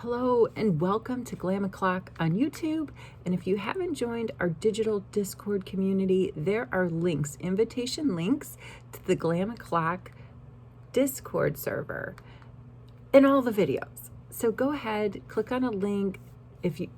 Hello and welcome to Glam O'Clock on YouTube. And if you haven't joined our digital Discord community, there are links, invitation links to the Glam O'Clock Discord server in all the videos. So go ahead, click on a link. If you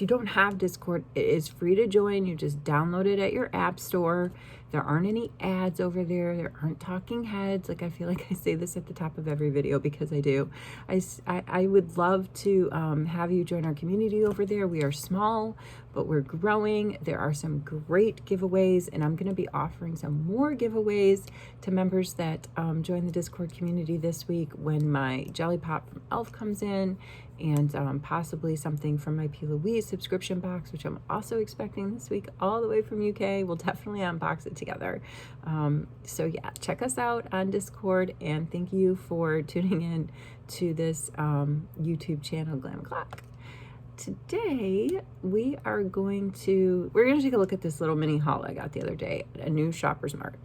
don't have Discord, it is free to join. You just download it at your app store. There aren't any ads over there. There aren't talking heads. Like, I feel like I say this at the top of every video because I do. I would love to have you join our community over there. We are small, but we're growing. There are some great giveaways, and I'm going to be offering some more giveaways to members that join the Discord community this week when my Jelly Pop from E.l.f. comes in, and possibly something from my P.Louise subscription box, which I'm also expecting this week all the way from UK. We'll definitely unbox it together. So yeah, check us out on Discord, and thank you for tuning in to this YouTube channel, Glam O'Clock. Today we're going to take a look at this little mini haul I got the other day at a new Shoppers Mart.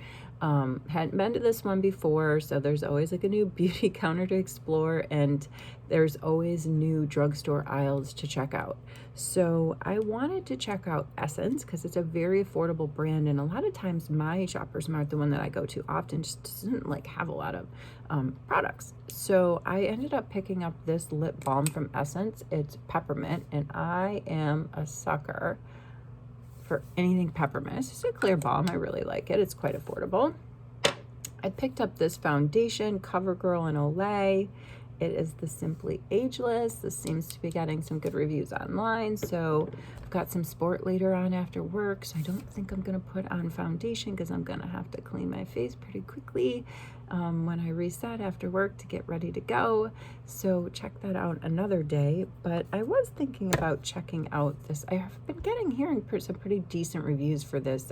Hadn't been to this one before, so there's always like a new beauty counter to explore, and there's always new drugstore aisles to check out. So I wanted to check out Essence because it's a very affordable brand, and a lot of times my Shoppers Mart, the one that I go to often, just doesn't like have a lot of products. So I ended up picking up this lip balm from Essence. It's peppermint, and I am a sucker for anything peppermint. It's just a clear balm. I really like it. It's quite affordable. I picked up this foundation, CoverGirl and Olay. It is the Simply Ageless. This seems to be getting some good reviews online. So I've got some sport later on after work, so I don't think I'm going to put on foundation because I'm going to have to clean my face pretty quickly when I reset after work to get ready to go. So check that out another day. But I was thinking about checking out this. I have been hearing some pretty decent reviews for this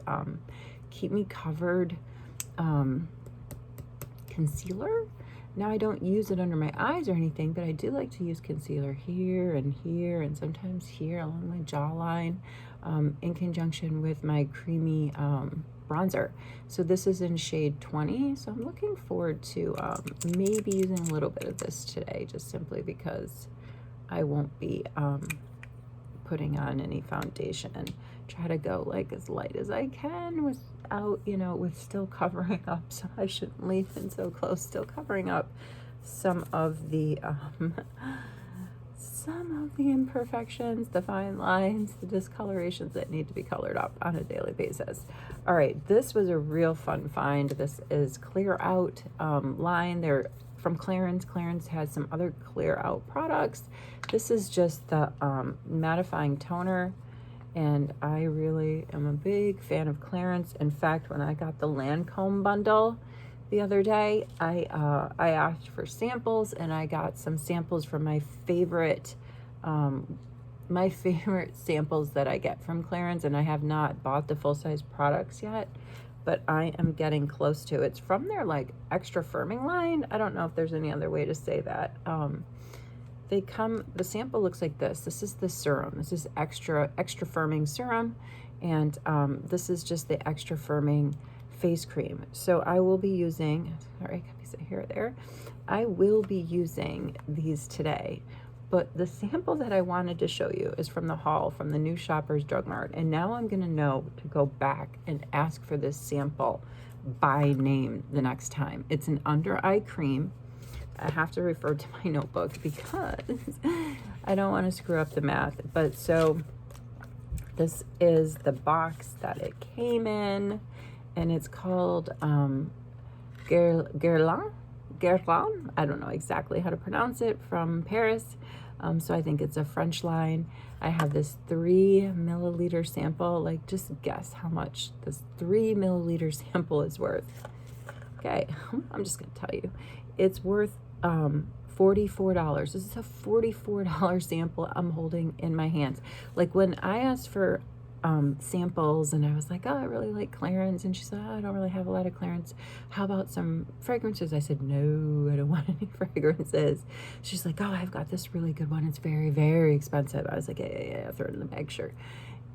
Keep Me Covered concealer. Now, I don't use it under my eyes or anything, but I do like to use concealer here and sometimes here along my jawline in conjunction with my creamy bronzer. So this is in shade 20. So I'm looking forward to maybe using a little bit of this today, just simply because I won't be putting on any foundation, and try to go like as light as I can without, with still covering up. So I shouldn't leave in so close, still covering up some of the imperfections, the fine lines, the discolorations that need to be colored up on a daily basis. All right, this was a real fun find. This is Clear Out line. They're from Clarins. Clarins has some other Clear Out products. This is just the mattifying toner, and I really am a big fan of Clarins. In fact, when I got the Lancome bundle the other day, I asked for samples, and I got some samples from my favorite samples that I get from Clarins, and I have not bought the full-size products yet, but I am getting close to. It's from their like extra firming line. I don't know if there's any other way to say that. The sample looks like this. This is the serum. This is extra firming serum, and this is just the extra firming face cream. So I will be using, sorry, got a piece of hair there. I will be using these today. But the sample that I wanted to show you is from the haul from the new Shoppers Drug Mart. And now I'm going to know to go back and ask for this sample by name the next time. It's an under eye cream. I have to refer to my notebook because I don't want to screw up the math. But so this is the box that it came in, and it's called Guerlain. I don't know exactly how to pronounce it, from Paris. So I think it's a French line. I have this 3 milliliter sample. Like, just guess how much this 3 milliliter sample is worth. Okay, I'm just gonna tell you. It's worth $44. This is a $44 sample I'm holding in my hands. Like, when I asked for samples, and I was like, oh, I really like Clarins, and she said, oh, I don't really have a lot of Clarins. How about some fragrances? I said, no, I don't want any fragrances. She's like, oh, I've got this really good one. It's very, very expensive. I was like, yeah, throw it in the bag, sure.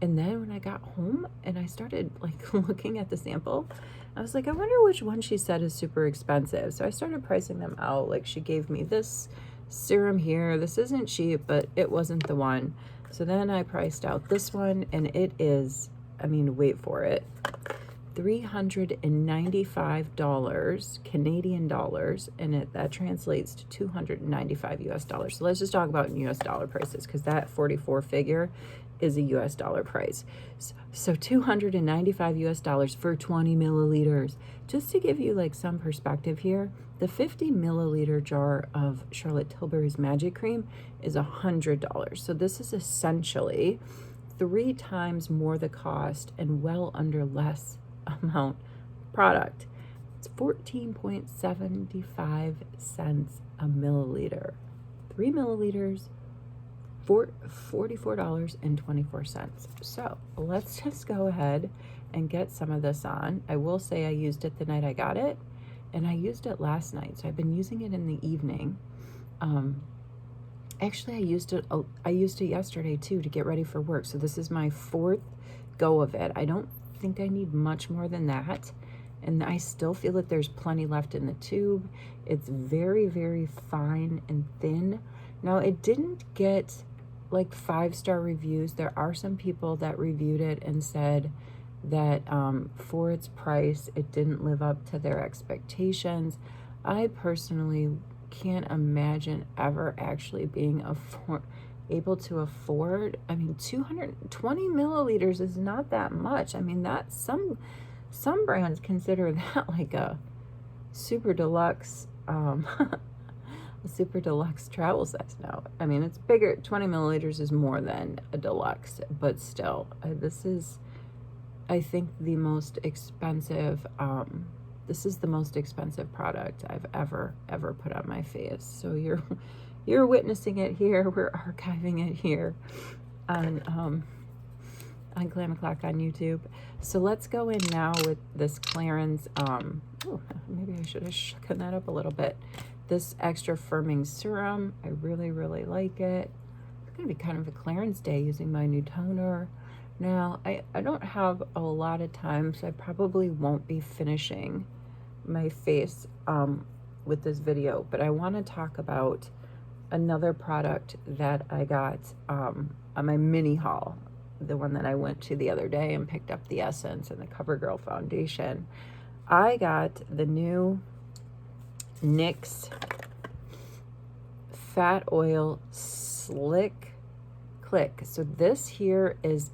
And then when I got home and I started like looking at the sample, I was like, I wonder which one she said is super expensive. So I started pricing them out. Like, she gave me this serum here. This isn't cheap, but it wasn't the one. So then I priced out this one, and it is, I mean, wait for it, $395 Canadian dollars, and that translates to 295 US dollars. So let's just talk about in US dollar prices, because that 44 figure is a US dollar price. So 295 US dollars for 20 milliliters. Just to give you like some perspective here, the 50 milliliter jar of Charlotte Tilbury's Magic Cream is $100. So this is essentially 3 times more the cost and well under less amount product. It's 14.75 cents a milliliter. 3 milliliters, $44.24. So let's just go ahead and get some of this on. I will say I used it the night I got it, and I used it last night. So I've been using it in the evening. Actually, I used it yesterday too to get ready for work. So this is my 4th go of it. I don't think I need much more than that. And I still feel that there's plenty left in the tube. It's very, very fine and thin. Now, it didn't get like 5-star reviews. There are some people that reviewed it and said that for its price, it didn't live up to their expectations. I personally can't imagine ever actually being able to afford. I mean, 220 milliliters is not that much. I mean, that some brands consider that like a super deluxe a super deluxe travel size now. I mean, it's bigger. 20 milliliters is more than a deluxe, but still, this is, I think, the most expensive. This is the most expensive product I've ever put on my face. So you're witnessing it here. We're archiving it here on Glam O'Clock on YouTube. So let's go in now with this Clarins. Oh, maybe I should have shaken that up a little bit. This extra firming serum, I really, really like it. It's gonna be kind of a Clarins day using my new toner. Now, I don't have a lot of time, so I probably won't be finishing my face with this video, but I want to talk about another product that I got on my mini haul, the one that I went to the other day and picked up the Essence and the CoverGirl foundation. I got the new NYX Fat Oil Slick Click. So this here is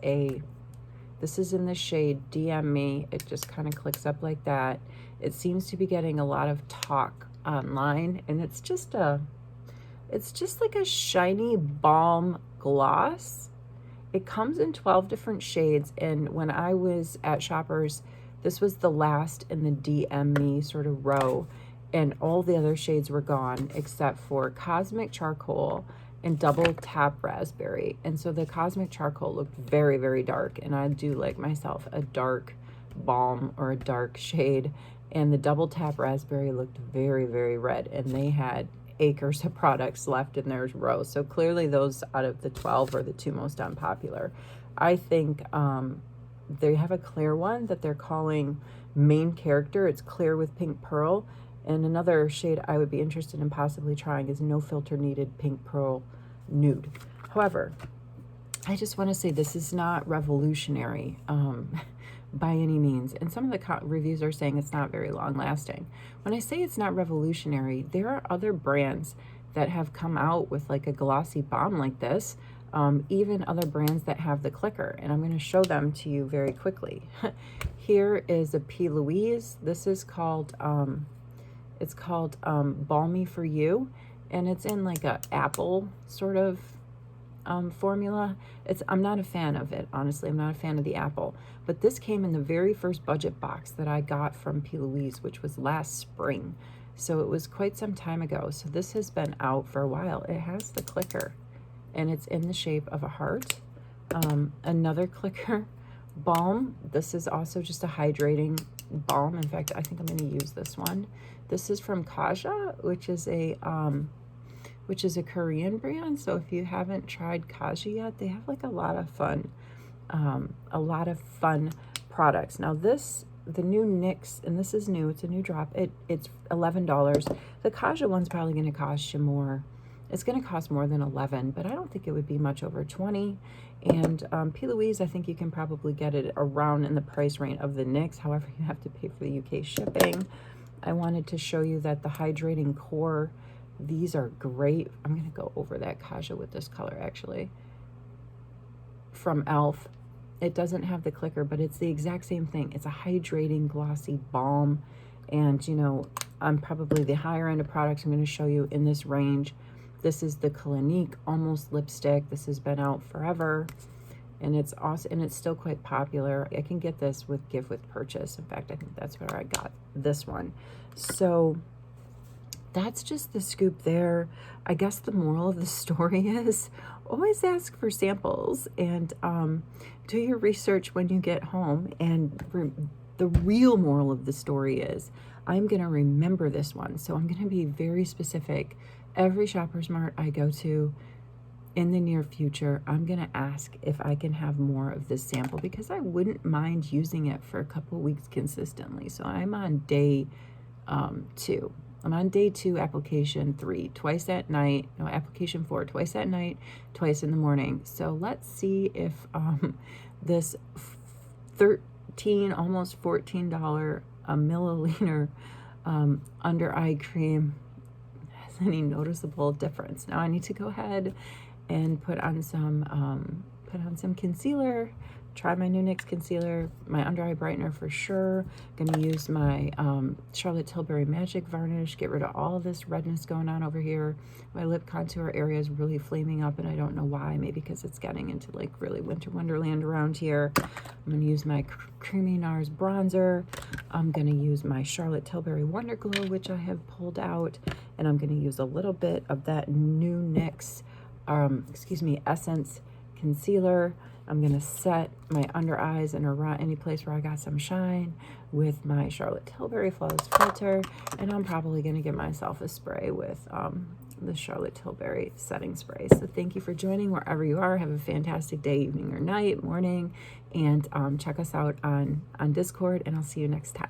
this is in the shade DM Me. It just kind of clicks up like that. It seems to be getting a lot of talk online, and it's just like a shiny balm gloss. It comes in 12 different shades, and when I was at Shoppers, this was the last in the DM Me sort of row, and all the other shades were gone except for Cosmic Charcoal and Double Tap Raspberry. And so the Cosmic Charcoal looked very, very dark, and I do like myself a dark balm or a dark shade, and the Double Tap Raspberry looked very, very red, and they had acres of products left in their row. So clearly those out of the 12 are the 2 most unpopular. I think they have a clear one that they're calling Main Character. It's clear with pink pearl. And another shade I would be interested in possibly trying is No Filter Needed Pink Pearl Nude. However, I just want to say this is not revolutionary by any means. And some of the reviews are saying it's not very long lasting. When I say it's not revolutionary, there are other brands that have come out with like a glossy balm like this. Even other brands that have the clicker, and I'm going to show them to you very quickly. Here is a P.Louise. This is called it's called Balmy for You, and it's in like a apple sort of formula. I'm not a fan of it, honestly. I'm not a fan of the apple, but this came in the very first budget box that I got from P.Louise, which was last spring, so it was quite some time ago. So this has been out for a while. It has the clicker, and it's in the shape of a heart. Another clicker, Balm. This is also just a hydrating balm. In fact, I think I'm going to use this one. This is from Kaja, which is a Korean brand. So if you haven't tried Kaja yet, they have like a lot of fun products. Now the new NYX, and this is new, it's a new drop. It's $11. The Kaja one's probably going to cost you more. It's going to cost more than 11, but I don't think it would be much over 20. And P.Louise, I think you can probably get it around in the price range of the NYX. However, you have to pay for the UK shipping. I wanted to show you that the hydrating core, these are great. I'm going to go over that Kaja with this color actually. From E.l.f. It doesn't have the clicker, but it's the exact same thing. It's a hydrating glossy balm. And you know, I'm probably the higher end of products I'm going to show you in this range. This is the Clinique Almost Lipstick. This has been out forever, and it's awesome, and it's still quite popular. I can get this with gift with purchase. In fact, I think that's where I got this one. So that's just the scoop there. I guess the moral of the story is always ask for samples, and do your research when you get home. And the real moral of the story is I'm going to remember this one. So I'm going to be very specific. Every Shoppers Mart I go to in the near future, I'm going to ask if I can have more of this sample, because I wouldn't mind using it for a couple weeks consistently. So I'm on day 2. I'm on day 2, application 3, twice at night. No, application 4, twice at night, twice in the morning. So let's see if this $13, almost $14 a milliliter under eye cream has any noticeable difference. Now I need to go ahead and put on some concealer. Try my new NYX concealer, my under eye brightener for sure. Gonna use my Charlotte Tilbury Magic varnish, get rid of all of this redness going on over here. My lip contour area is really flaming up, and I don't know why. Maybe because it's getting into like really winter wonderland around here. I'm gonna use my Creamy NARS bronzer. I'm gonna use my Charlotte Tilbury Wonder Glow, which I have pulled out, and I'm gonna use a little bit of that new NYX, Essence concealer. I'm going to set my under eyes and around any place where I got some shine with my Charlotte Tilbury Flawless Filter. And I'm probably going to get myself a spray with the Charlotte Tilbury setting spray. So thank you for joining wherever you are. Have a fantastic day, evening, or night, morning. And check us out on Discord, and I'll see you next time.